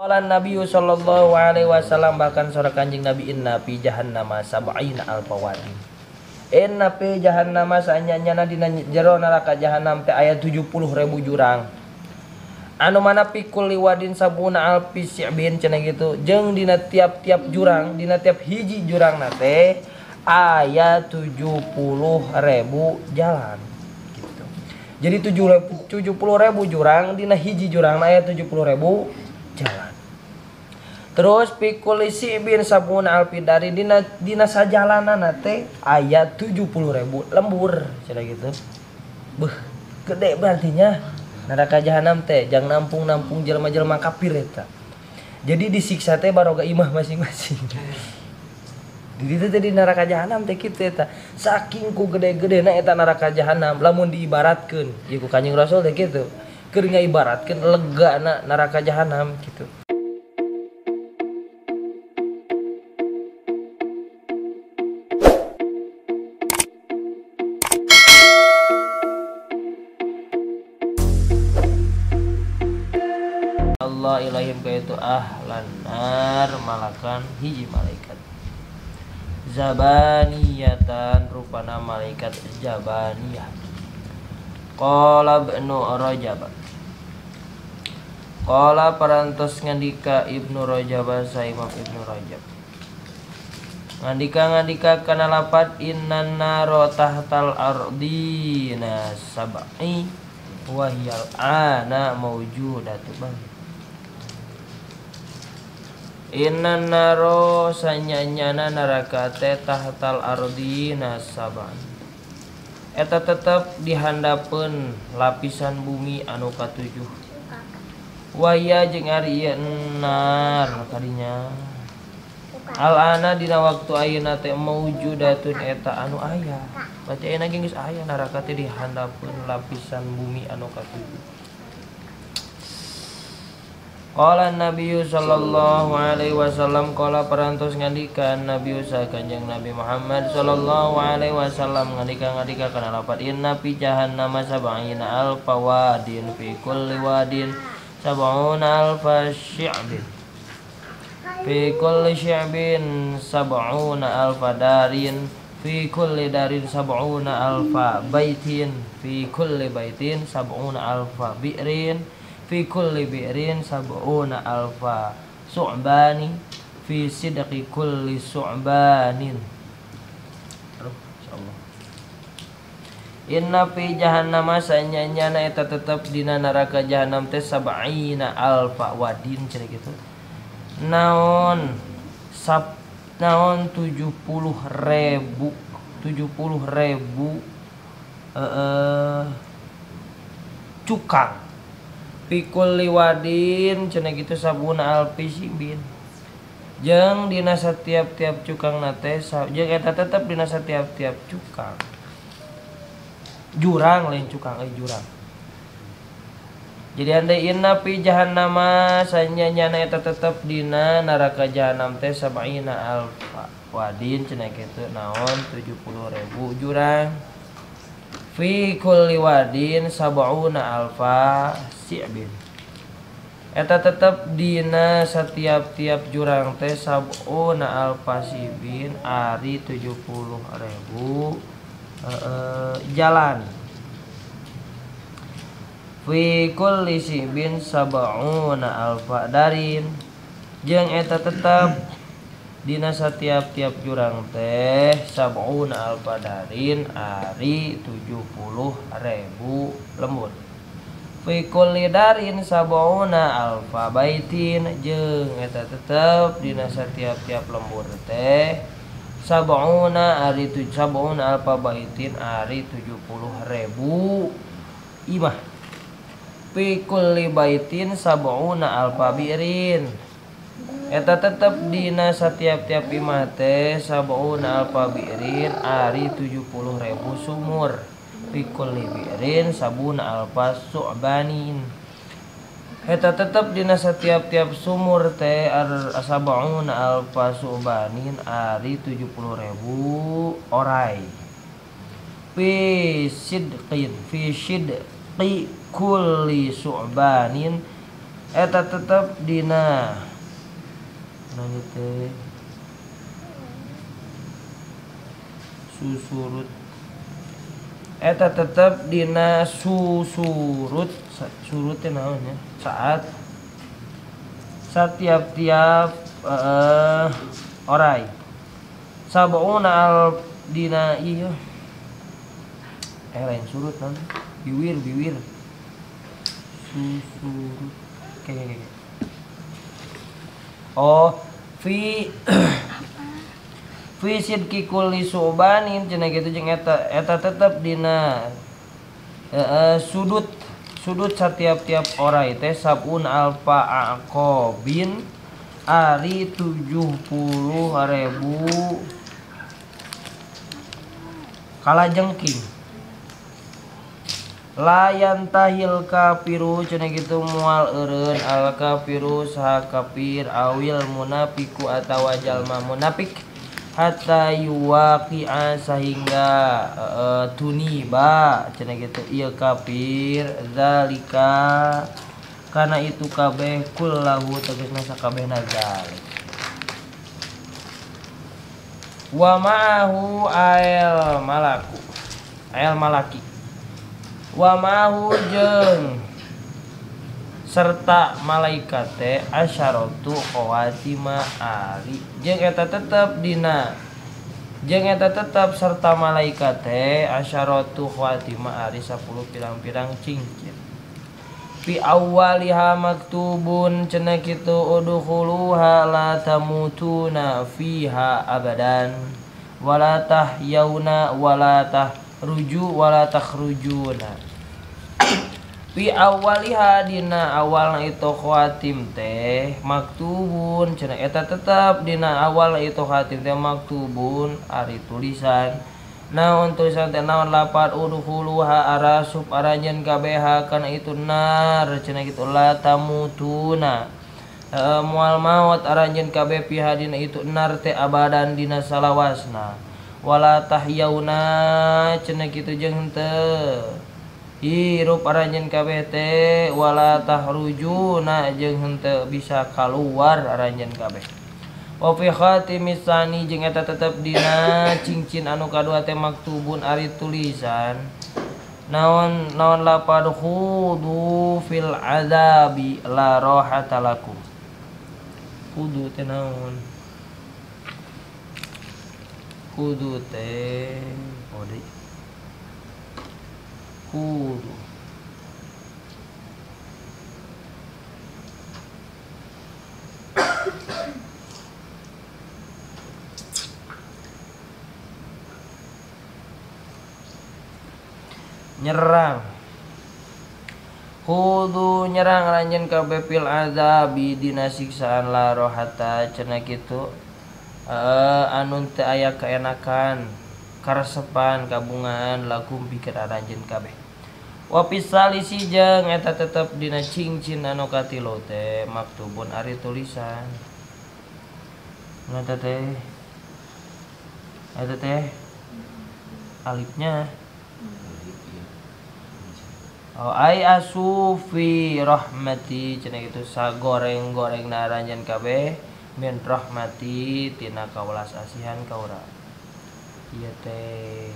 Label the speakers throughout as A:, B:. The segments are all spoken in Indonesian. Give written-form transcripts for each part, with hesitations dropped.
A: Qala Nabi sallallahu alaihi wasallam, bahkan surah Kanjeng Nabi, inna fi jahannama sab'ina alfa wadin. Inna fi jahannama sanyana dina jero neraka jahanam teh aya 70.000 jurang. Anu mana pikul liwadin sabuna alfi si'bin cenah gitu. Jeung dina tiap-tiap jurang, dina tiap hiji jurang teh aya 70.000 jalan gitu. Jadi 70.000 jurang, dina hiji jurang aya 70.000 jalan. Terus pikul si'bin sabuna alfi dari dina sajalanana teh aya 70.000 lembur cenah gitu. Beuh, gede berartinya. Neraka jahanam teh jang nampung jelema-jelema kafir eta. Jadi disiksa teh baroga imah masing-masing. Di ditu teh di neraka jahanam teh kitu eta. Saking ku gede-gedena eta neraka jahanam, lamun diibaratkeun ieu ku Kanjeng Rasul teh kitu. Keur ngaibaratkeun legana neraka jahanam kitu. Allah ilahim kaitu ahlan nar malakan hiji malaikat zabaniyatan rupana malaikat jabaniyah. Qala ibnu Rajab, qala parantos ngandika Ibnu Rajab sa Imam Ibnu Rajab ngandika kana lafaz innan naro tahtal ardina sab'i wa hiyal ana mawjudatu bang. Innan naro sanyanyana neraka teh tahtal ardina saban. Eta tetep dihandapeun lapisan bumi anu katujuh. Waya jeung ari ieu nar kadinya. Al-ana dina waktu ayeuna teh maujudatun eta anu aya. Berarti ayeuna geus aya neraka teh dihandapeun lapisan bumi anu katujuh. Qala Nabi sallallahu alaihi wasallam, qala parantos ngandika Nabi sa Kanjeng Nabi Muhammad sallallahu alaihi wasallam ngandika kana lafaz inna fi jahannama sab'ina alfa wadin fi kulli wadin sab'una alfa syi'bin fi kulli syi'bin sab'una alfa darin fi kulli darin sab'una alfa baitin fi kulli baitin sab'una alfa bi'rin fi kulli bi'rin sab'una alfa su'bani fi sidqi kulli su'banin. Insyaallah. Inna fi jahannama sanyanyana eta tetep dina neraka jahanam teh sab'ina alfa wadin cenah kitu. Naon 70.000 cukang. Pikul liwadin cenah gitu sabuna alfi si'bin. Jeung dina setiap-tiap cukang nate jeung eta tetep dina setiap-tiap cukang. Jurang lain cukang jurang. Jadi andai inna fi jahannama sanyanyana eta tetep dina neraka jahanam teh sab'ina alfa wadin cenah kitu naon 70.000 jurang. Fi kulli wadin sab'una alfa si'bin. Eta tetep dina setiap-tiap jurang teh sab'una alfa si'bin ari 70.000 jalan. Fi kulli si'bin sab'una alfa darin. Jeung eta tetep dina setiap-tiap jurang teh sab'una alfa darin ari 70.000 lembur. Fi kulli darin sab'una alfa baitin jeung eta tetep dina setiap-tiap lembur teh sab'una alfa baitin ari 70.000 imah. Fi kulli baitin sab'una alfa bi'rin. Eta tetep dina setiap-tiap imah teh sab'una alfa bi'rin ari 70.000 sumur. Fi kulli bi'rin sab'una alfa su'banin. Eta tetep dina setiap-tiap sumur teh sab'una alfa su'banin ari 70.000 orai. Fi sidqi kulli su'banin eta tetep dina nanya teh susurut eta tetep dina surut teh naon ya saat setiap-tiap orai sab'una al dina iya lain surut naon biwir susurut kayak oh fi fi sidqi kulli subanin cenah kitu jeung eta tetep dina sudut setiap-tiap orai teh sabun alfa aqobin ari 70.000 kalajengking layan tahil kafiru cenah kitu moal eureun al kafiru saha kafir awil munafiku atawa jalma munafik hatta yuwaqi'a sehingga tuniba cenah kitu ieu kafir zalika kana itu kabeh kullahu tegasna sakabehna zalik wa ma'ahu ail malaki wa ma'ahu jeung serta malaikat teh asyaratu khawatima ari jeung eta tetep serta malaikat teh asyaratu khawatima ari 10 pirang-pirang cincin fi awwaliha maktubun cenah kitu udkhuluha la tamutuna fiha abadan wala tahyauna wala takhrujuna fi awaliha dina awal itu khawatim teh maktubun cenah eta tetep dina awal itu khawatim teh maktubun ari tulisan naon tulisan teh naon lapar udkhuluha arasup arajan kabeha kana itu nar cenah kitu la tamutuna moal maut arajan kabeh piha dina itu nar teh abadan dina salawasna wala tahyauna cenah kitu jeung henteu hirup aranjeun kabeh teh wala tahrujuna jeung henteu bisa kaluar aranjeun kabeh wa fi khatimis sani jeung eta tetep dina cincin anu kadua teh maktubun ari tulisan naon lapad khudu fil azabi la rahata lakum khudu teh naon khudu teh kudu nyerang kudu nyerang ranjeun kabeh fil azabi dina siksaan la rohata cenah kitu anu teu aya kaenakan karesepan kabungan lakum pikir aranjeun kabeh wa pisalisi jeung eta tetep dina cincin anu katilu teh maktubun ari tulisan eta teh alifnya ai asufi rahmati cenah kitu sagoreng-gorengna aranjeun kabeh min rahmati tina kawelas asihan ka urang ieu teh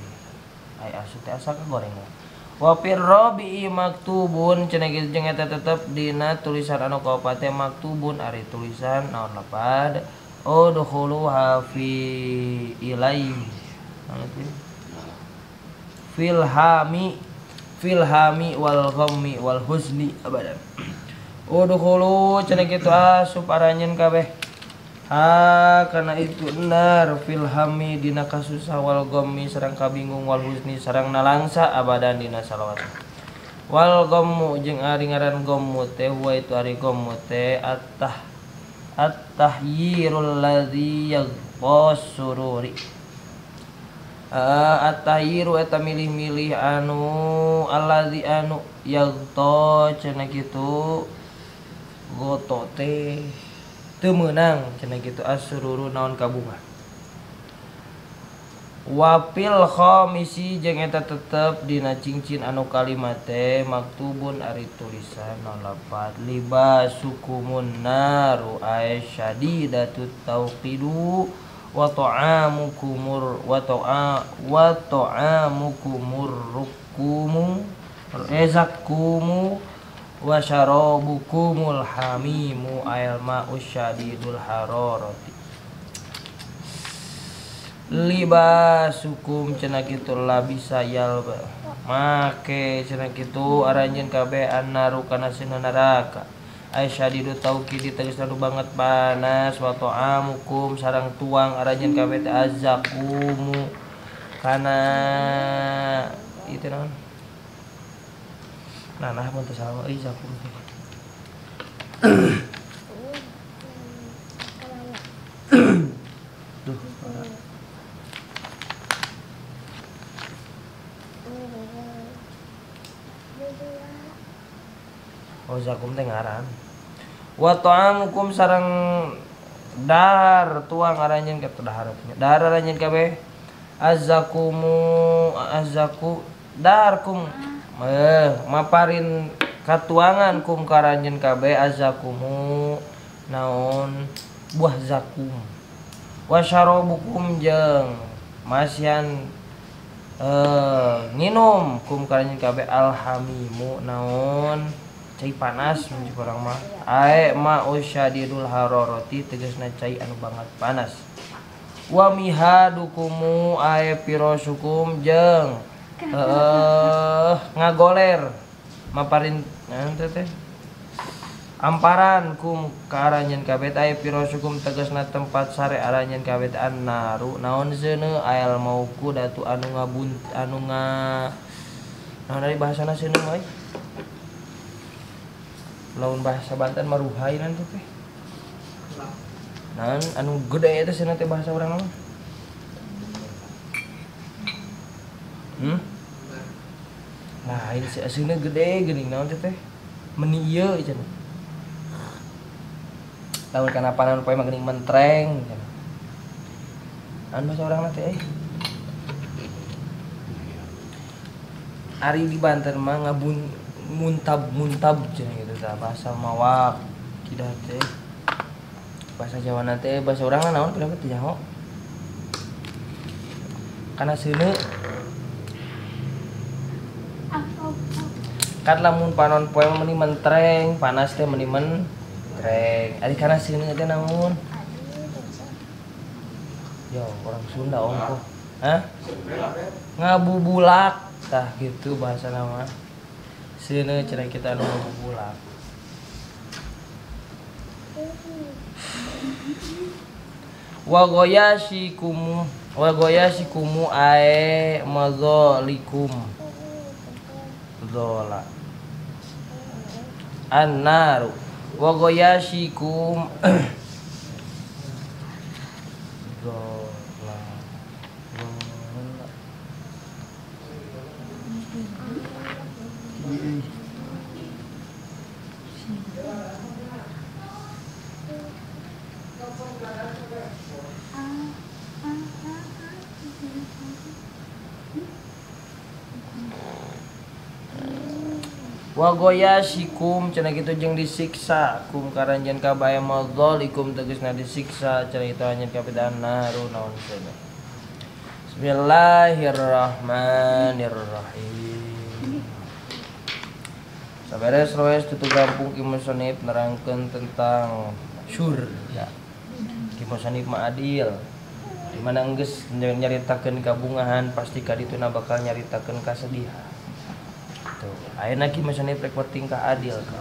A: ai asu teh asa kagoreng wa fir rabi'i maktubun cenah kitu jeung eta tetep dina tulisan anu kaopat teh maktubun ari tulisan naon lapad udkhuluha fi ilai filhami wal ghammi wal huzni abadan udkhulu cenah kitu asup aranjeun kabeh kana itu nar filhami dina kasusah wal ghammi sareng kabingung wal husni sareng nalangsa abadan dina salawat wal ghammu jeung ari ngaran ghammu teh wa itu ari ghammu teh at-tahyirul ladzi yaghsururi at-tahyiru eta milih-milih anu alladzi anu yaghto cenah kitu goto teh teu meunang cenah kitu asururu naon kabungan Wapil khamisi jeung eta tetep dina cincin anu kalimat teh maktubun ari tulisan 04 libasukumun naru aisyadidatut tauqidu wa ta'amukumur rukumu ezakumu wa syarabukumul hamimu ayal ma'u syadidul hararati. Libasukum cenah kitu labisa yalba make cenah kitu aranjeun kabeh annaru kana sina neraka aisyadidu tauqid tegasna nu banget panas wa ta'amukum sareng tuang aranjeun kabeh teh azakumu kana itu naon nah mun teu salah euy zakum teh duh zakum teh ngaran wa ta'amukum sareng dar tuang aranjeun ka daharatnya dar aranjeun kabeh azaku darkum maparin katuangan kum karanjeun kabeh azakumu naon buah zakum wa syarabukum jeung masyan nginum kum karanjeun kabeh alhamimu naon cai panas menurut orang mah ae ma usyadidul hararati tegasna cai anu banget panas wa mihadukumu ae pirosukum jeung ngagoler maparin teh amparan kum karanjeun kabeh ae pirosukum tegasna tempat sare aranjeun kabeh annaru naon zeuneu ael mauku datu anu naon dari bahasana zeuneu mah lawan bahasa Banten maruhai nanti teh. Nah, anu gede itu sih nanti bahasa orang mah. Nah, ini aslinya gede geuning naon teh? Meni ieu cenah. Lawan kana panan poe mah geuning mentreng cenah. Anu bahasa urang teh Ari di Banten mah ngabun muntab cenah gitu tah bahasa mawak kidah teh bahasa Jawa teh bahasa urang naon kudu teh nyaho kana seuneu kan lamun panon poe meni mentreng panas teh meni mentreng ari kana seuneu teh naon yo orang Sunda ongko ngabubulak tah gitu bahasa nama seuneu cenah kita anu ngabubulak wa goyasikumu ae mazalikum zola annaru wa goyasikum zola wa goyasikum cenah kitu jeung disiksa kum karanjeun kabeh madzalikum tegasna disiksa cenah kitu anjeun kabeh naru naon cenah. Bismillahirrahmanirrahim. Saberes roes tutu gampung ki musannif nerangkeun tentang surga. Ki musannif mah adil. Di mana geus nyaritakeun kabungahan pasti ka dituna bakal nyaritakeun kasedihan. Ayeuna ki musannif rek penting ka adil ka.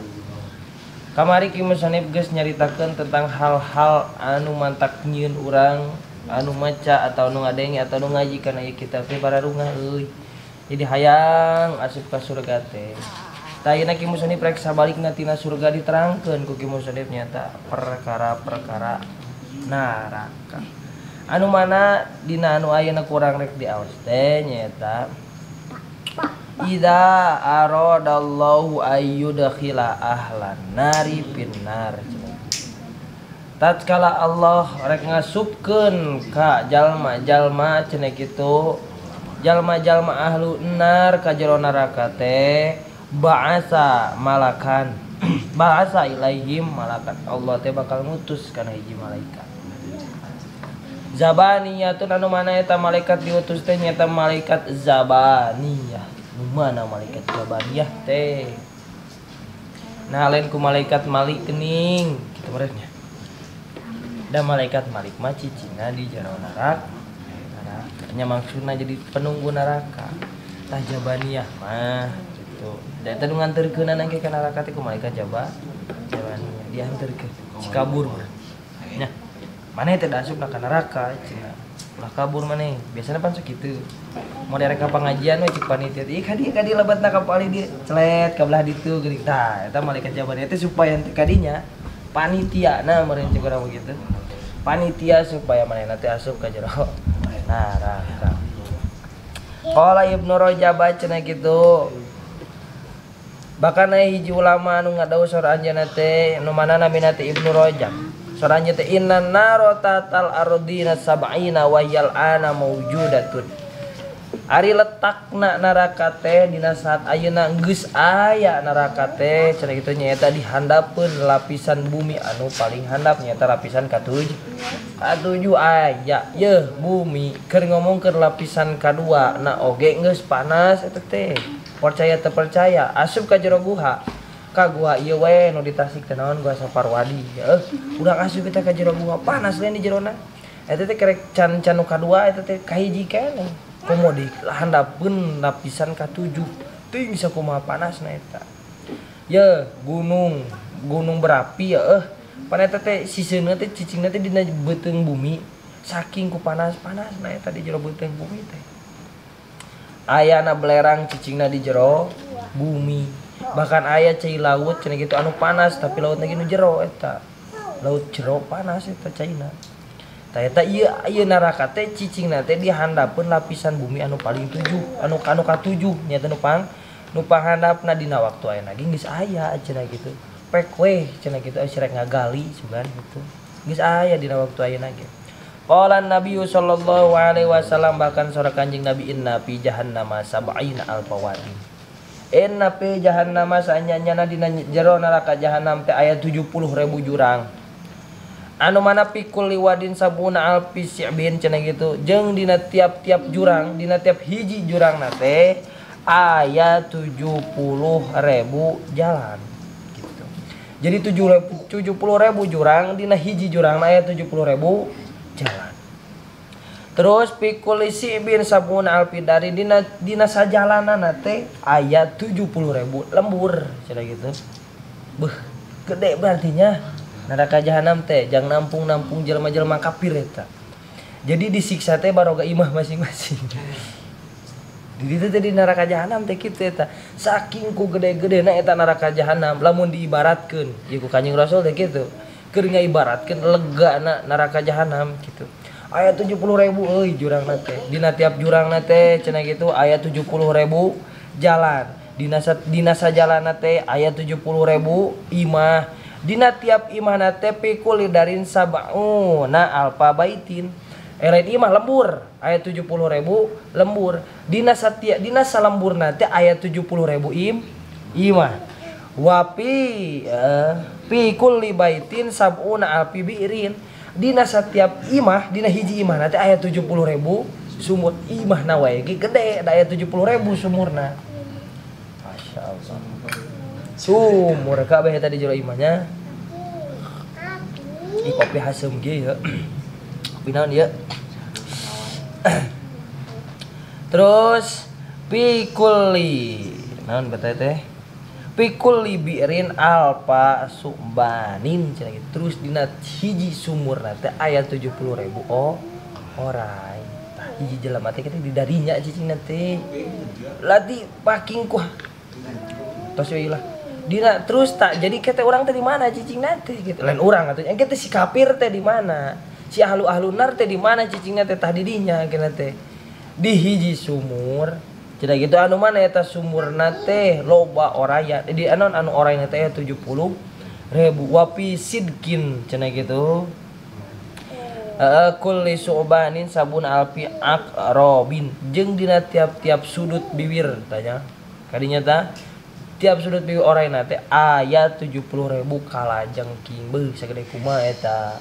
A: Kamari ki musannif geus nyaritakeun tentang hal-hal anu mantak nyieun urang, anu maca atau anu ngadenge atau anu ngaji kana ieu kitab teh bararungah euy. Jadi hayang asup ka surga teh. Tah ayeuna ki musannif rek sabalikna tina surga diterangkeun ku ki musannif nyata perkara-perkara neraka. Anu mana dina anu ayeuna kurang rek diaos teh nyata Ida aradallahu ayyudkhila ahlan nari finnar. tatkala Allah rek ngasupkeun ka jalma-jalma cenah kitu jalma-jalma ahlu nar ka jero neraka teh ba'asa malakan ba'asa ilaihim malakan Allah teh bakal ngutus kana hiji malaikat zabaniyatun anu mana eta malaikat diutus teh nyata malaikat zabaniyah nu mana malaikat zabaniyah teh nah lain ku malaikat malik kening kitu merenya dan malaikat malik mah cicingna di jero neraka nya maksudna jadi penunggu neraka tah zabaniyah mah gitu da eta nu nganterkeun nang ka neraka teh ku malaikat zabaniyah dianterkeun kabur nya mana teh asup ka neraka cenah ulah kabur maneh biasana pan sok kitu mau derek ka pengajian we cik panitia ieu kadi lebatna ka pali dia celet ka belah ditu geuning tah eta malaikat zabaniyah teh supaya teh kadinya panitiana meureun cik urang begitu panitia supaya manehna teh asup ka jero neraka. Qala Ibnu Rajab cenah kitu. Bahkan hiji ulama anu ngadawu sora anjeunna teh nu manana mina teh Ibnu Rajab. Sora anjeun teh innan narata tal ardina sab'ina wa yal ana maujudatun. Ari letakna neraka teh dina saat ayeuna geus aya neraka teh cenah kitu nyaeta dihandapkeun lapisan bumi anu paling handap nyaeta lapisan katujuh aya yeuh bumi keur ngomongkeun lapisan kadua na oge geus panas eta teh percaya teu percaya asup ka jero guha ka guha ieu we nu ditasik teh naon gua Saparwadi urang asup kita ka jero guha panas lain di jerona eta teh kerek can nu kadua eta teh kahiji keneh komodi handapkeun lapisan katujuh ting sakumaha panasna eta ye gunung berapi pan eta teh siseuna teh cicingna teh dina beuteung bumi saking ku panas-panasna eta di jero beuteung bumi teh ayana belerang cicingna di jero bumi bahkan aya cai laut cenah kitu anu panas tapi lautna ge nu jero eta laut jero panas eta caina tah eta ieu neraka teh cicingna teh dihandapkeun lapisan bumi anu paling tujuh anu katujuh nya teh nu panghandapna dina waktu ayeuna ge geus aya cenah kitu pek we cenah kitu rek ngagali sugan kitu geus aya dina waktu ayeuna ge qala Nabi sallallahu alaihi wasallam bahkan sora Kanjeng Nabi inna fi jahannama sab'ina alfawadi inna fi jahannama saanyana dina jero neraka jahanam teh aya 70.000 jurang anu mana pikul liwadin sabuna alfi si'bin cenah gitu jeung dina tiap-tiap jurang dina tiap hiji jurang teh aya 70.000 jalan gitu. Jadi 70.000 jurang dina hiji jurang aya 70.000 jalan. Terus pikul si'bin sabuna alfi dari dina sajalanana teh aya 70.000 lembur cenah gitu. Beuh, gede berartinya neraka jahanam teh jang nampung jelema-jelema kafir eta. Jadi disiksa teh baroga imah masing-masing. Di ditu teh di neraka jahanam teh kitu eta. Saking ku gede-gedena eta neraka jahanam lamun diibaratkeun, ieu ku Kanjeng Rasul teh kitu. Keur ngaibaratkeun legana neraka jahanam kitu. Aya 70.000 euy jurangna teh. Dina tiap jurangna teh cenah kitu aya 70.000 jalan. Dina sajalanna teh aya 70.000 imah. Dina tiap imah teh pikul darin sab'una alfa baitin. Lain imah lembur aya 70.000 lembur. Dina salemburna teh aya 70.000 imah. Wapi pikul baitin sab'una alfi biirin. Dina setiap imah dina hiji imah teh aya 70.000 sumur imahna wae ge gede da aya 70.000 sumurna. Masyaallah. Sumur kabeh eta di jero imahnya. Ih kopi hasem ge ya. Kopi naon ieu? Terus pikuli naon beta teh? Pikuli birin alpa sumbanin cenah gitu. Terus dina hiji sumurna teh aya 70.000 orai. Tah hiji jelema teh kita didarinya cicingna teh. Lati paking ku. Tos we lah. Dina terus tak jadi kata orang teh di mana cicingna teh gitu. Lain urang atuh. Engke teh si kafir teh di mana? Si ahlu nar teh di mana cicingna teh tah di dinya kena teh. Di hiji sumur. Cenah gitu anu mana eta sumurna teh loba oraya. Di anu orayna teh 70.000 wapi sidkin cenah gitu. kulli su'banin sabun alfi aqrabin jeung dina tiap-tiap sudut bibir tanya kadinya tah tiap sudut bibir orangna teh aya 70.000 kalajengking beuh sagede kumaha eta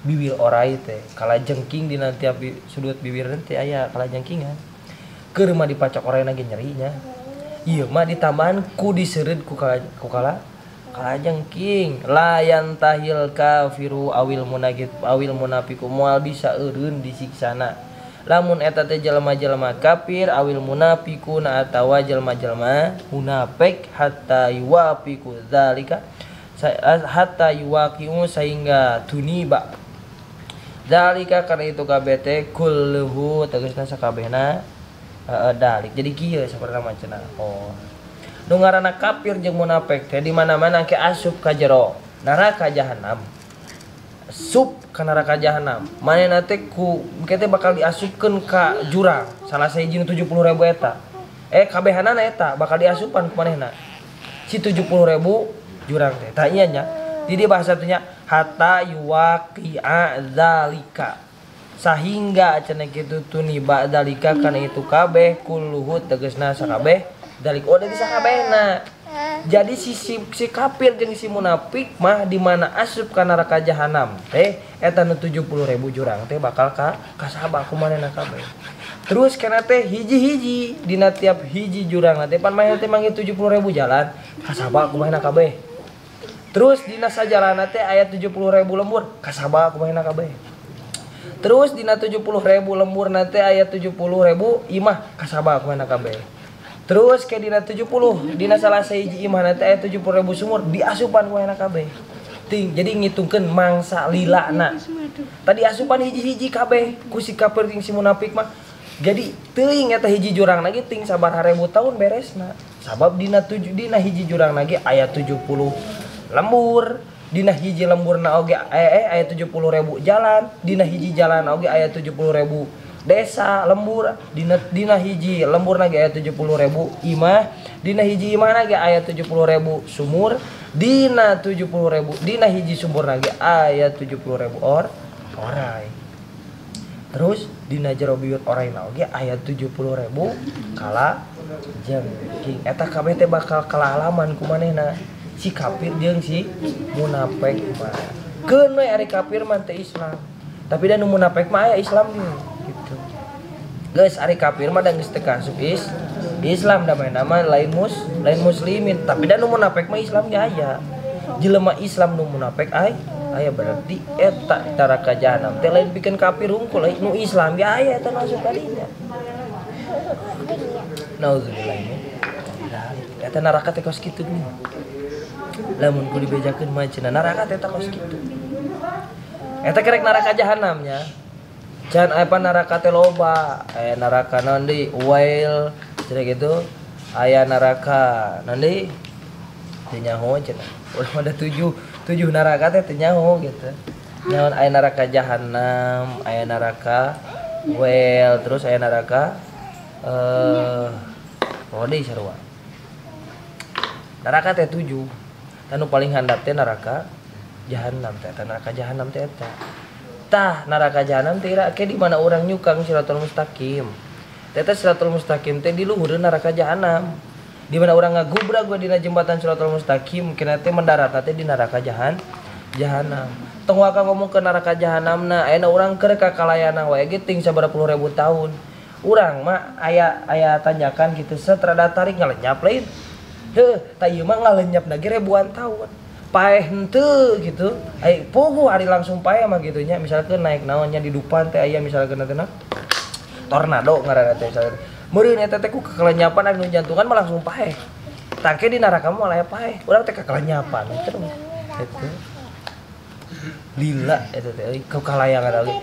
A: bibir orai teh kalajengking dina tiap sudut bibir teh aya kalajengkingan keur mah dipacok orangna ge nyerinya ieu mah ditambahan ku diseureud ku kalajengking layan tahil kafiru awil munagit awil munafiku moal bisa eureun disiksana lamun eta teh jelema-jelema kafir awil munafiquna atawa jelema-jelema munafik hatta yuwafiqu zalika hatta yuwaqi'u sehingga tuniba zalika karena itu kabeh teh kulluhu tegasna sakabehna dalik jadi kieu saperna macana nu ngaranna kafir jeung munafik teh di mana-mana ke asup ka jero neraka jahanam. Sup ka neraka jahanam. Manehna teh ku engke bakal diasupkeun ka jurang. Salah sahiji 70.000 eta. Kabehanana eta bakal diasupan ku manehna. Si 70.000 jurang teh. Tah ieu nya. Di dieu bahasa teh nya hatta yuwaqi'a zalika. Sahingga cenah kitu tuniba zalika kana itu kabeh kulluhu tegasna sakabeh dalik dari sakabehna. Jadi si kafir jeung si munafik mah di mana asup ka neraka jahanam teh eta nu 70.000 jurang teh bakal kasaba ku manehna kabeh. Terus kana teh hiji-hiji dina tiap hiji jurang teh pan manehna teh mangge 70.000 jalan kasaba ku manehna kabeh. Terus dina sajalanna teh aya 70.000 lembur kasaba ku manehna kabeh. Terus dina 70.000 lembur nanti aya 70.000 imah kasaba ku manehna kabeh. Terus ke dina 70 dina salah sahiji imah nanti aya 70.000 sumur diasupan ku manehna kabeh. Ting jadi ngitungkeun mangsa lilana. Tadi asupan hiji-hiji kabeh ku si kafir jeung si munafik mah. Jadi teuing eta hiji jurang lagi ting sabar 1000 tahun beresna. Sabab dina hiji jurang lagi aya 70 lembur. Dina hiji lemburna oge aya 70.000 jalan, dina hiji jalan oge aya 70.000 desa lembur, dina hiji lemburna ge aya 70.000 imah, dina hiji imahna ge aya 70.000 sumur, dina 70.000 dina hiji sumurna ge aya 70.000 orai. Terus dina jero bibir orayna oge aya 70.000 kala jengking. Eta kabeh teh bakal kalalaman ku manehna. Si kafir jeung si munafik mah. Keun we ari kafir mah teh Islam. Tapi da nu munafik mah aya Islam gitu. Geus ari kafir mah da geus teu kasup Islam da mah lain muslimin, tapi da nu munafik mah Islam ge aya. Jelema Islam nu munafik aya berarti eta neraka jahanam teh lain pikeun kafir hungkul nu Islam ge aya eta masuk ka dinya. Nauzubillah. Eta neraka teh kos kitu nih. Lamun ku dibejakeun mah cenah neraka teh kos kitu. Eta kerek neraka jahanam nya. Can apa neraka teh loba, aya neraka naon deui? Uwail, cenah gitu. Aya neraka naon deui? Teu nyaho cenah. Ulah ada 7 neraka teh teu nyaho gitu. Naon aya neraka jahanam, aya neraka uwail, terus aya neraka deui sarua. Neraka teh 7. Anu paling handap teh neraka jahanam teh. Neraka jahanam teh eta. Tah neraka jahanam teh ke di mana orang nyukang siratul mustaqim. Teh siratul mustaqim teh di luhur neraka jahanam. Di mana orang ngagubrag gua dina jembatan siratul mustaqim kena teh mendarat teh di neraka jahanam. Tong waka ngomong ke neraka jahanamna aya urang keur ka kalayana wae ge ting sabaraha ribu tahun. Urang mah aya tanjakan gitu setrada tarik ngalenyap lain. Tak ieu mah ngalenyapna ge ribuan tahun. Paeh henteu gitu. Ai puguh ari langsung paeh mah kitu nya. Misalkeun naik naonnya di Dupan teh aya misalkeun teh tornado ngaranna teh. Meureun eta teh ku kekelenyapan anu jantungan mah langsung paeh. Tangke di neraka mah aya paeh. Urang teh kekelenyapan terus. Gitu. Lila eta teh kekalayangan lagi.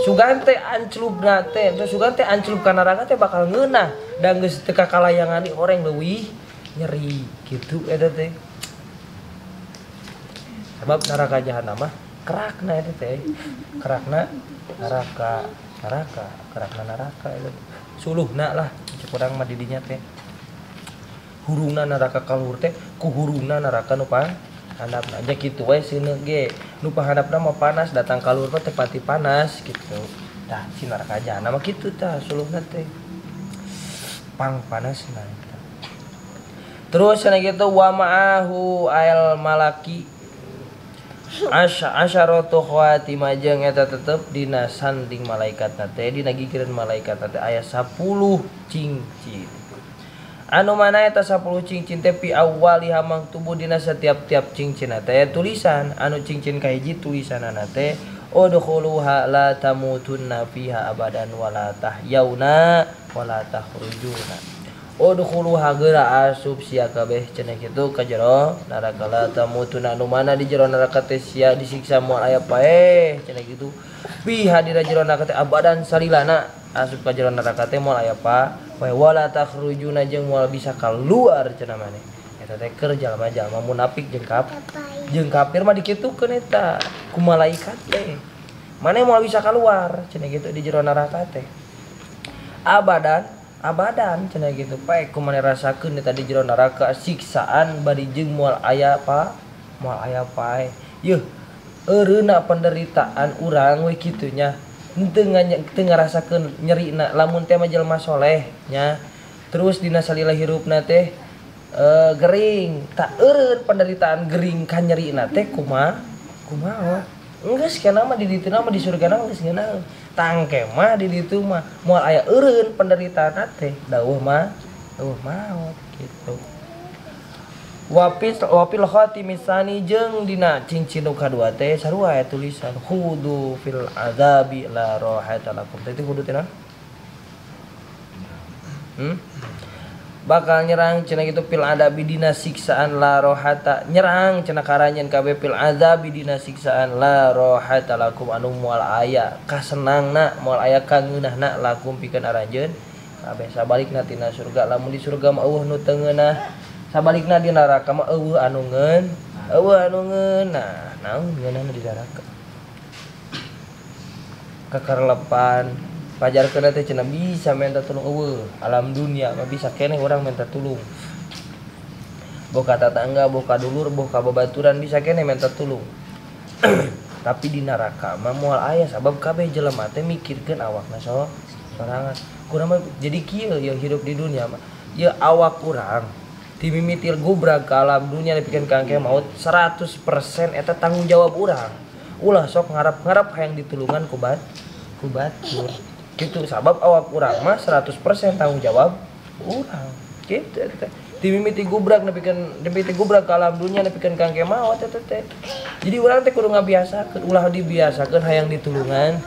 A: Sugan teh anclubna teh. Sugan teh anclub ka neraka teh bakal ngeunah. Da geus teu kakalayangan di horeng leuwih nyeri gitu eta teh. Sebab neraka jahanam mah kerakna eta teh. Kerakna neraka eta. Suluhna lah cek urang mah di dinya teh. Hurungna neraka kaluhur teh ku hurungna neraka nu handapna aja gitu we seuneuk ge nu pahandapna mah panas datang kaluhur mah teh pati panas gitu tah si neraka jahanam mah kitu tah suluhna teh pang panasna eta terus cenah kitu wa ma'ahu al malaki asyaratu khawatimah jeung eta tetep dina sanding malaikatna teh dina gigireun malaikatna teh aya 10 cincin. Anu mana eta 10 cincin teh pi awwali hamang tubuh dina setiap-tiap cincin teh tulisan anu cincin kahiji tulisanana teh udkhuluha la tamutunna fiha abadan wala tahyauna wala takhrujuna. Udkhuluha geura asup sia kabeh cenah kitu ka jero neraka la tamutuna anu mana di jero neraka teh sia disiksa moal aya paeh cenah kitu fiha di jero neraka teh abadan salilana asup ka jero neraka teh moal aya paeh wala takhrujuna jeung moal bisa kaluar cenah maneh eta teh keur jalma-jalma munafik jeung kafir mah dikitukeun eta ku malaikat teh maneh moal bisa kaluar cenah kitu di jero neraka teh abadan cenah gitu paek kumaneh rasakeun tadi jero neraka siksaan bari jeung moal aya pae yeuh eureuna penderitaan urang we kitu nya teu ngarasakeun nyerina lamun teh mah jelema soleh nya terus dina salila hirupna teh gering tak eureun penderitaan gering ka nyerina teh kumaha geus kana mah di ditu mah di surgana geus ngeunah tangke mah di ditu mah moal aya eureun penderitaan teh dawuh maot gitu wapil khatimisani jeung dina cincin nu kadua teh sarua aya tulisan khudu fil azabi la rahata lakum teh khudu teh naon bakal nyerang cenah kitu fil adabi dina siksaan la rohata nyerang cenah karanjeun kabeh fil azabi dina siksaan la rohata lakum anu moal aya kasenangna moal aya kangeunahna lakum pikeun aranjeun kabeh sabalikna tina surga lamun di surga mah eueuh nu teu ngeunah sabalikna di neraka mah eueuh anu ngeunah naon ngeunahna di neraka kakarlepan pajarkeun teh cenah bisa minta tulung eueuh alam dunia mah bisa keneh urang minta tulung boka tatangga boka dulur boka babaturan bisa keneh minta tulung tapi di neraka mah moal aya sabab kabeh jelema teh mikirkeun awakna sorangan kurang mah jadi kieu ya hidup di dunia mah ya awak urang timimitil gubrak ka alam dunia nepikeun kangke maut 100% eta tanggung jawab urang ulah sok ngarap-ngarap hayang ditulungan ku batur gitu sabab awak urang mah 100% tanggung jawab urang gitu timimiti gubrak nepikeun gubrak ka alam dunia nepikeun kangke maot eta teh jadi urang teh kudu ngabiasakeun ulah dibiasakeun hayang ditulungan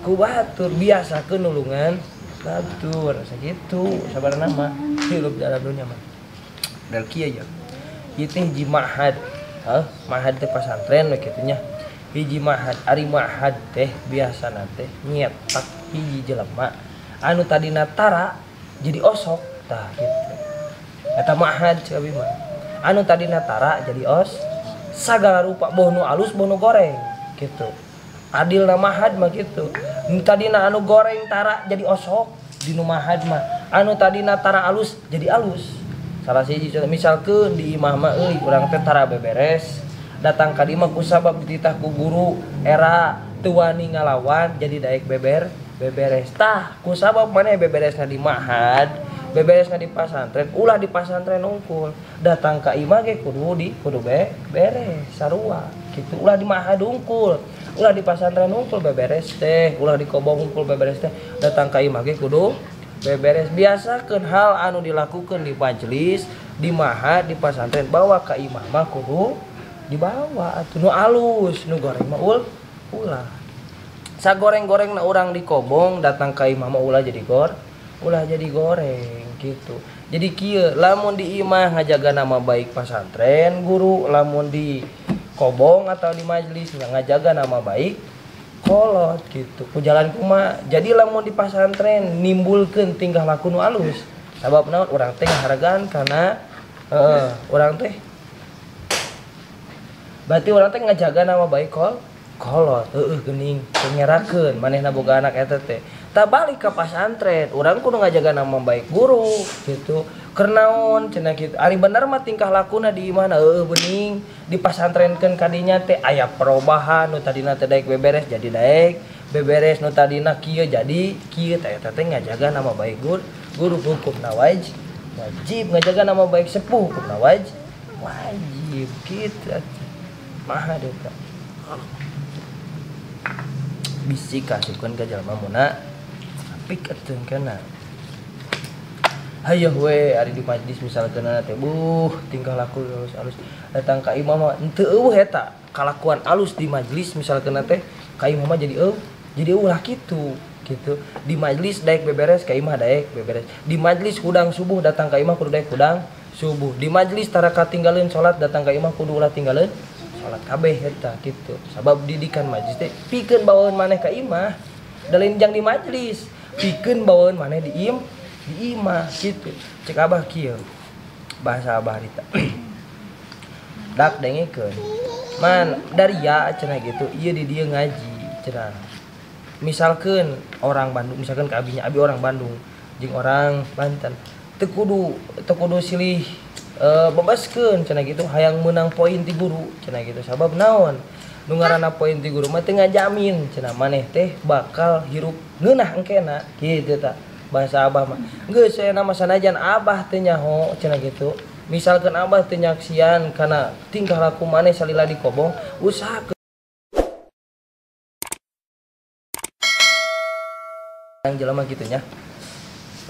A: ku batur biasakeun nulungan batur sakitu sabarana mah hirup di alam dunia mah dal kieu aja ieu teh hiji mahad mahad teh pasantren we kitu nya hiji mahad ari mahad teh biasana teh nyetak hiji jelema anu tadina tara jadi osok tah gitu eta mahad cabi mah anu tadina tara jadi sagala rupa boh nu alus boh nu goreng gitu adilna mahad mah gitu nu tadina anu goreng tara jadi osok di nu mahad mah anu tadina tara alus jadi alus salah siji misalkeun di imah mah euy urang teh tara beberes datang ka dieu mah kusabab dititah ku guru era teu wani ngalawan jadi daek beberes tah kusabab maneh beberesna di mahad beberesna di pasantren ulah di pasantren unggul datang ka imah ge kudu beres sarua kitu ulah di mahad unggul ulah di pasantren unggul beberes teh ulah di kobong unggul beberes teh datang ka imah ge kudu beberes biasakeun hal anu dilakukeun di majelis di mahad di pasantren bawa ka imah mah kudu dibawa atuh nu alus nu goreng mah ulah sagoreng-gorengna urang di kobong datang ka imah mah ulah jadi goreng gitu jadi kieu lamun di imah ngajaga nama baik pasantren guru lamun di kobong atau di majelis ngajaga nama baik kolot gitu ku jalan kumaha jadi lamun di pasantren nimbulkeun tingkah laku nu alus sabab naon urang teh ngahargaan kana urang teh berarti urang teh ngajaga nama baik kolot geuning ngerakeun manehna boga anak eta teh tak balik ke pasantren urang kudu ngajaga nama baik guru gitu Kernaon cenah kitu. Ari bener mah tingkah lakuna di mana bening di pasantrenkeun kadinya teh aya perubahan nu tadina teh daek beberes jadi daek beberes nu tadina kieu jadi kieu teh eta teh ngajaga nama baik guru hukumna wajib ngajaga nama baik sepuh hukumna wajib kitu maha eta bisi kasupkeun ka jalma munna apik atuh kana. Hayah we ari di majlis misalkan teh tingkah laku halus datang ka imam mah henteu eueuh eta kalakuan alus di majlis misalkan teh ka imam mah jadi eueuh lah kitu di majlis daek beberes ka imam daek beberes di majlis hudang subuh datang ka imam kudu daek hudang subuh di majlis tara katinggalin salat datang ka imam kudu ulah tinggalin salat kabeh eta kitu sabab didikan majlis teh pikeun bawaeun maneh ka imam da lain jang di majlis pikeun bawaeun maneh di imah gitu cek abah kieu bahasa abah rita dak dengekeun man dari ya cenah gitu ieu di dieu ngaji cenah misalkeun orang Bandung misalkan ka abinya abi orang Bandung jeung orang Banten teu kudu silih bebaskeun cenah gitu hayang meunang poin ti guru cenah gitu sabab naon nu ngaranna poin ti guru mah teu ngajamin cenah maneh teh bakal hirup ngeunah engkena kitu tah bahasa abah mah geus saya nama sanajan abah teh nyaho cenah gitu misalkan abah teh nyaksian kana tingkah laku maneh salila dikobong usahakeun yang jelema kitu nya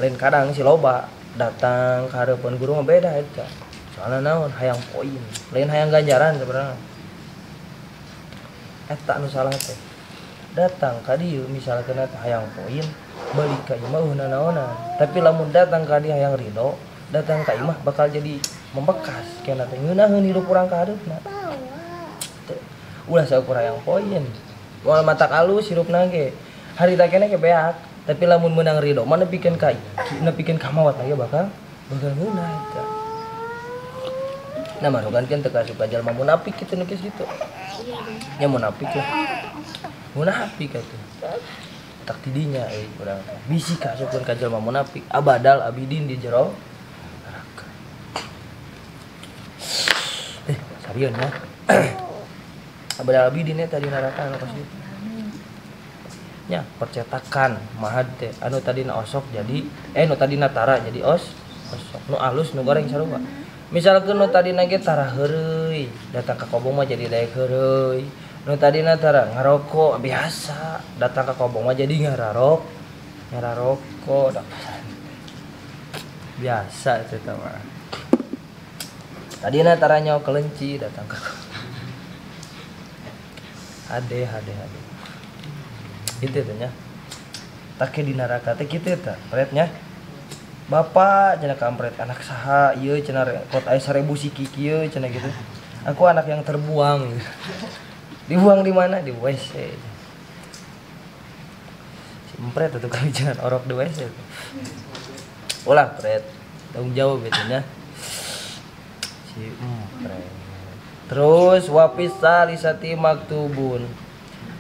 A: lain kadang si loba datang ka hareupeun guru mah beda eta soalna naon hayang poin lain hayang ganjaran sebenarnya eta nu salah teh datang ka dieu misalkan eta hayang poin balik ka imah naonan tapi lamun datang ka dieu hayang ridho datang ka imah bakal jadi membekas kena teh ngeunaheun hirup urang ka hareupna ulah saukur hayang poin moal matak alus hirupna ge harita keneh ke beak tapi lamun meunang ridho mah nepikeun ka mawat lagi bakal ngeunah eta nah marugankeun teu kasuka jalma munafik kitu nu geus kitu nya munafik lah munafik atuh tak tidinya urang bisi kasupkeun ka jalma munafik abadal abidin di jero neraka sarieun ya abadal abidin eta di neraka anu pasti nya percetakan mahad teh anu tadina osok jadi nu tadina tara jadi osok nu alus nu goreng sarupa misalkeun nu tadina ge tara heureuy datang ka kobong mah jadi daek heureuy nu tadina tara ngarokok biasa datang ka kobong mah jadi ngarokok biasa eta mah tadina tara nyaho kelenci datang ka hade kitu teh nya take di neraka teh kitu eta retnya bapak cenah kampret anak saha ieu cenah kot aya 1000 siki kieu cenah gitu aku anak yang terbuang dibuang di mana di WC si empret atau kali jangan orok di WC ulah pret tanggung jawab itu nya si empret terus wapis salisati maktubun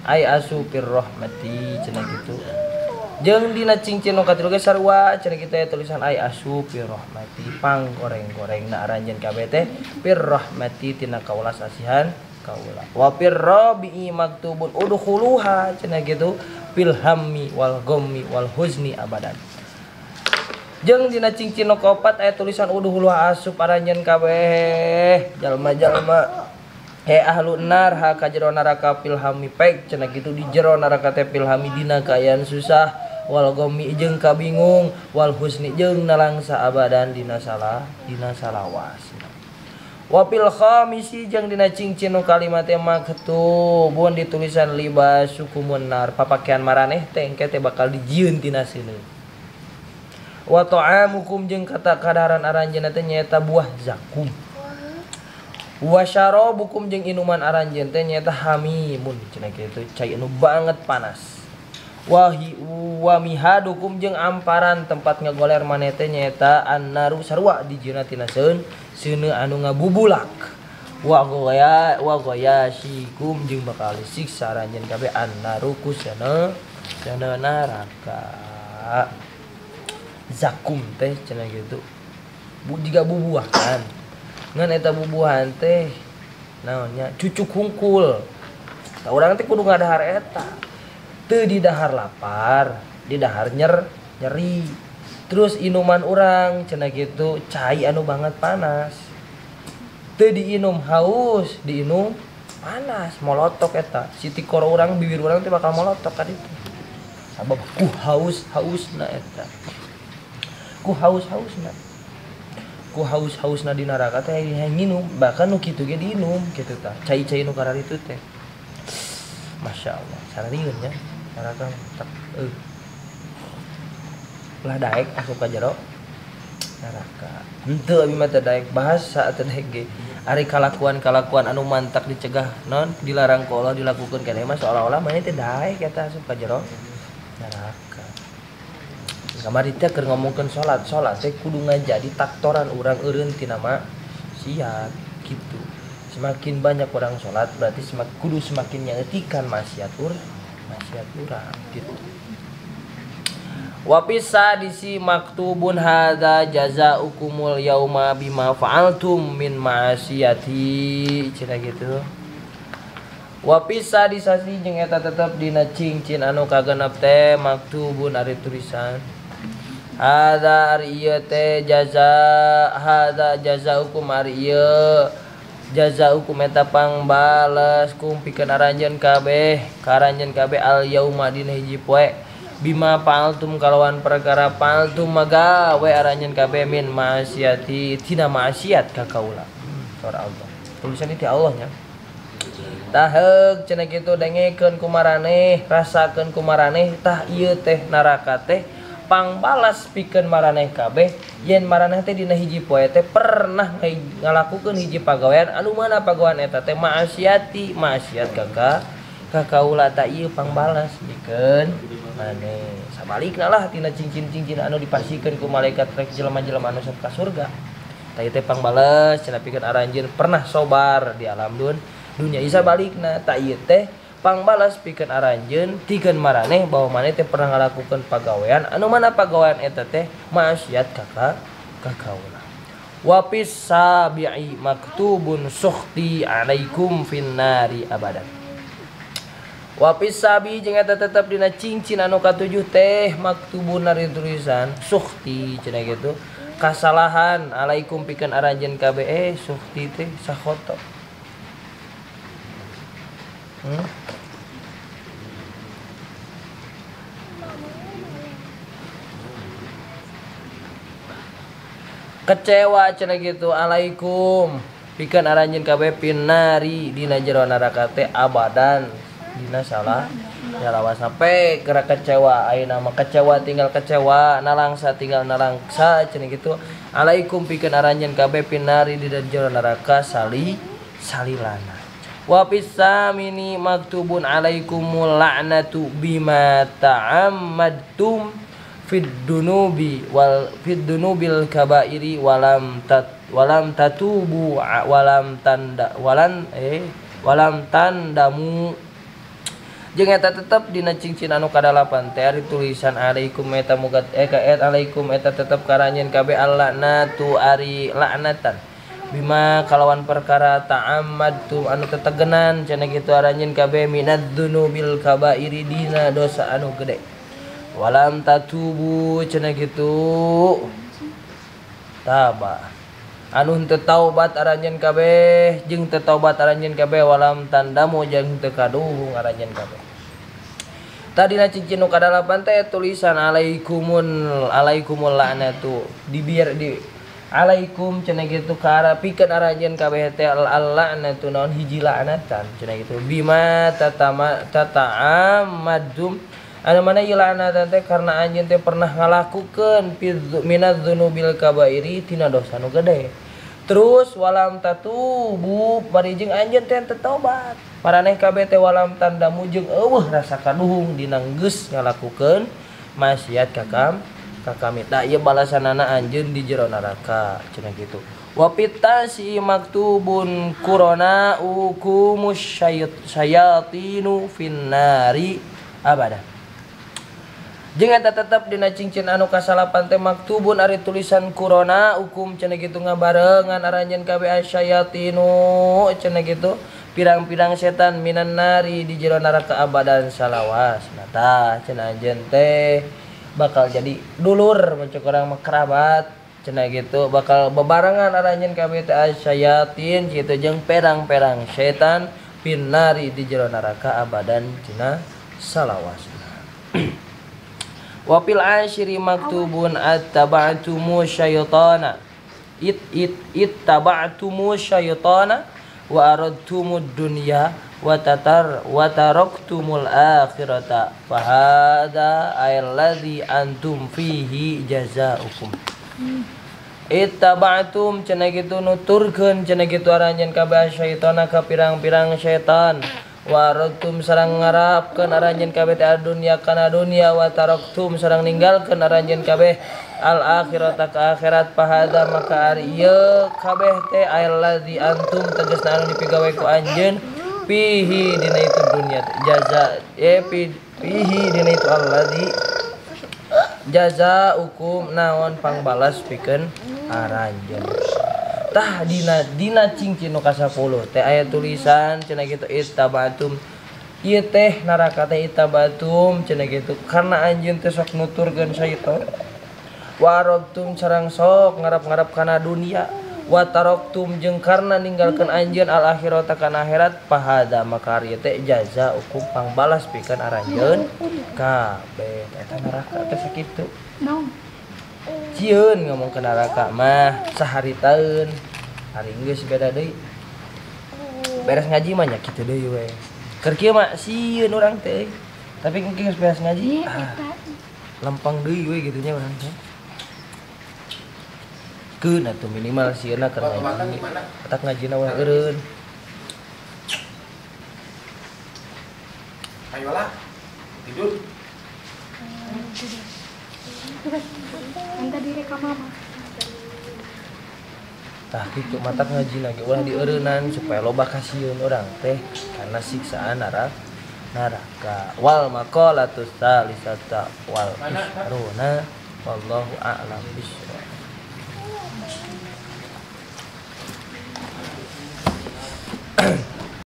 A: ai asupir rahmati cenah gitu jeung dina cincin nu katilu ge sarua cenah kitu aya tulisan ai asupir rahmati pang goreng-gorengna aranjeun kabeh teh pir rahmati tina kaulas asihan kaula wa pir rabi maktubun udkhuluha cenah gitu fil hammi wal ghammi wal huzni abadan jeung dina cincin nu kaopat aya tulisan udkhuluha asup aranjeun kabeh jalma-jalma ahlun nar ha ka jero neraka fil hammi pek cenah kitu di jero neraka teh fil hammi dina kaayaan susah wal ghammi jeung kabingung wal husni jeung nalangsa abadan dina salawas wa fil khamisi jeung dina cincin nu kalimat teh maktubun ditulisan libasukumun nar papakean maraneh teh engke teh bakal dijieun tina seuneung wa ta'amukum jeung kata kadaharan aranjeunna teh nyaeta buah zakum wa syarabukum jeung inuman aranjeun teh nyaeta hamimun cenah kitu cai anu banget panas wa mihadukum jeung amparan tempat ngagoler maneh teh nyaeta annaru sarua di jieuna tina seuneu anu ngabubulak wa goyasikum jeung bakal disiksa aranjeun kabeh annaru kusana neraka zakum teh cenah kitu Jika bubuahan ngan eta bubuahan teh naonnya cucuk hungkul. Tah urang teh kudu ngadahar eta. Teu di dahar lapar, di dahar nyeri. Terus inuman urang cenah kitu cai anu banget panas. Teu diinum haus, diinum panas, molotok eta. Siti koro urang bibir urang teh bakal molotok ka ditu. Sabab ku hausna eta. Ku hausna di neraka teh nginum, bahkan nu kitu ge diinum kitu tah. Cai-cai nu karar itu teh. Masya Allah, sarariun nya neraka tak ulah daek asup ka jero neraka. Henteu abi mah teh daek bahasa teh daek ge. Ari kalakuan-kalakuan anu mantak dicegah non dilarang ku Allah dilakukeun keneh mah seolah-olah mah teh daek eta asup ka jero neraka. Kamari teh keur ngomongkeun salat teh kudu ngajadi taktoran urang eureun tina maksiat kitu. Semakin banyak orang salat berarti kudu semakin nyaeutikan maksiat urang kitu. Wa pisadisi maktubun hadza jazaukumul yauma bima fa'altum min ma'asiyati cenah kitu. Wa pisadisasi jeung eta tetep dina cincin anu kagenep teh maktubun ari tulisan. Hadza ari ieu teh hadza jazaukum ari ieu jazaukum eta pangbales kum pikeun aranjeun kabeh al yauma dina hiji poe bima fa'altum kalawan perkara fa'altum magawe aranjeun kabeh min ma'asiyati tina maksiat ka kaula. Surah Allah. Tulisan itu Allah nya. Tah heug cenah kitu dengekeun ku maraneh, rasakeun ku maraneh tah ieu teh neraka teh pangbalas pikeun maraneh kabeh yen maraneh teh dina hiji poe teh pernah ngalakukeun hiji pagawean anu mana pagawean eta teh maksiat ka kaula tah ieu pangbalas pikeun maneh. Sabalikna lah tina cincin-cincin anu dipasikeun ku malaikat rek jelema-jelema anu sok ka surga. Tah ieu teh pangbalas cenah pikeun aranjeun pernah sobar di alam dunia. Isa balikna tah ieu teh pangbalas pikeun aranjeun tikeun maraneh bahwa maneh teh pernah ngalakukeun pagawean anu mana pagawean eta teh maksiat ka kaula. Wa fis sabi'i maktubun sukhti alaikum finnari abadan. Wa fis sabi jeung eta tetep dina cincin anu katujuh teh maktubun ari tulisan sukhti cenah kitu kasalahan alaikum pikeun aranjeun kabeh sukhti teh sakhoto. Kecewa cenah gitu alaikum pikeun aranjeun kabeh pinnari dina jero neraka teh abadan dina salah nyalawa sampai gerak kecewa ayeuna mah kecewa tinggal kecewa nalangsa tinggal nalangsa cenah gitu alaikum pikeun aranjeun kabeh pinnari dina jero neraka salilana. Wa pisamini maktubun alaikumul la'natu bima ta'ammadtum fid dunubil kabairi walam tatubu walam tandamu. Jeung eta tetep dina cincin anu kadalapan teh ari tulisan alaikum eta mugat alaikum eta tetep karanjeun kabeh al-la'natu ari la'natan bima kalawan perkara ta'ammadtum anu tetegenan cenah kitu aranjeun kabeh minadz dzunubil kabairi dina dosa anu gede. Walam tatubu cenah kitu taba anu henteu taubat aranjeun kabeh jeung teu taubat aranjeun kabeh walam tandamu jeung teu kaduhung aranjeun kabeh. Tadina cincin nu kadalapan teh tulisan alaikumul la'natu dibiar di alaikum cenah kitu kara pikeun aranjeun kabeh teh al-la'natu naon hiji la'natan cenah kitu bima tata'ammadum anu mana ieu la'natan teh karena anjeun teh pernah ngalakukeun minadz dzunubil kabairi tina dosa nu gede. Terus walam tatubu bari jeung anjeun teh teu tobat maraneh kabeh teh walam tandamu jeung eueuh rasa kaduhung dina geus ngalakukeun maksiat ka kami da ieu balasanana anjeun di jero neraka cenah kitu. Wa pitasi maktubun qurana ukumus syayatinu finnari abada. Jeung eta tetep dina cincin anu kasalapan teh maktubun ari tulisan kurona hukum cenah kitu ngabarengan aranjeun kabeh asyayatinu cenah kitu pirang-pirang setan minan nari di jero neraka abadan salawas. Nah tah cenah anjeun teh bakal jadi dulur muncul orang mah kerabat cenah gitu bakal bebarengan aranjeun kabeh teh asyayatin kitu jeung perang-perang setan pinnari di jero neraka abadan cenah salawasna. Wa fil asyri maktubun attaba'tumu syaitana ittaba'tumu syaitana wa aradtumud dunya wa taraktumul akhirata fa hadza alladzi antum fihi jazaa'ukum. Ittaba'tum cenah kitu nuturkeun cenah kitu aranjeun kabeh syaitana ka pirang-pirang setan wa aradtum sareng ngarapkeun aranjeun kabeh teh dunya kana dunya wa taraktum sareng ninggalkeun aranjeun kabeh al akhirata ka akhirat fa hadza maka ari ieu kabeh teh alladzi antum tegasna anu dipigawe ku anjeun fihi dina itu dunya jaza fihi dina itu alladzi jazaa'ukum naon pangbalas pikeun aranjeun. Tah dina cincin nu ka-10 teh aya tulisan cenah kitu ittaba'tum. Ieu teh neraka teh ittaba'tum cenah kitu karena anjeun teh sok nuturkeun syaitan. Wa aradtum sareng sok ngarap-ngarap kana dunia. Wa taraktum jeung karena ninggalkeun anjeun al akhirata kana akhirat pahada maka ari teh jazaa'ukum pangbalas pikeun aranjeun kabeh eta neraka teh sakitu. Cieun ngomong ke neraka mah saharitaeun hari geus beda deui beres ngaji mah nya kitu deui we keur kieu mah sieun urang teh tapi geus beres ngaji lempang deui we kitu nya urang teh keun atuh minimal sieunna keur ngaji tak ngajina we eureun
B: ayolah tidur
C: Anda direkam mama.
A: Tah kitu matak ngaji lagi ulah dieureunnan supaya loba kasieun urang teh karena siksaan neraka. Wal maqalatus salisata wal isruna wallahu a'lam bishawab.